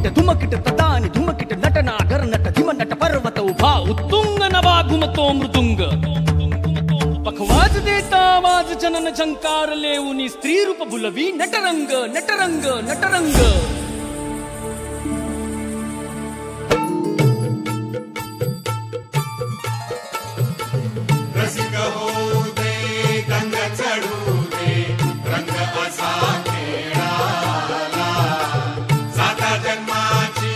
धुमकिट धुमकिट तदानी धुमकिट नटना गरनट धिमनट पर्वत उभा उत्तुंग नवा घुमतो मृदुंग पखवाज देता आवाज जनन झंकार लेऊनी स्त्री रूप बुलवी नटरंग नटरंग नटरंग रसिक होऊ दे रंग चढू दे रंग असा खेळाला साता जन्माची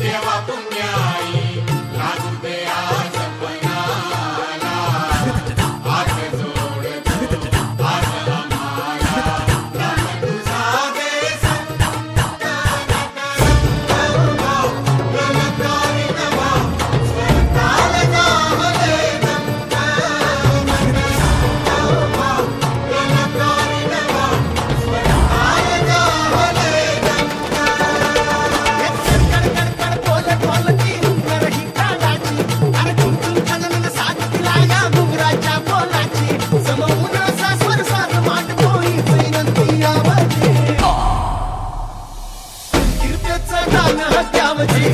देवा पुण्याई लागू दे आज पणाला हात जोड आज आम्हाला राम तुझा दे कीर्तेचं गाणं हत्यावजी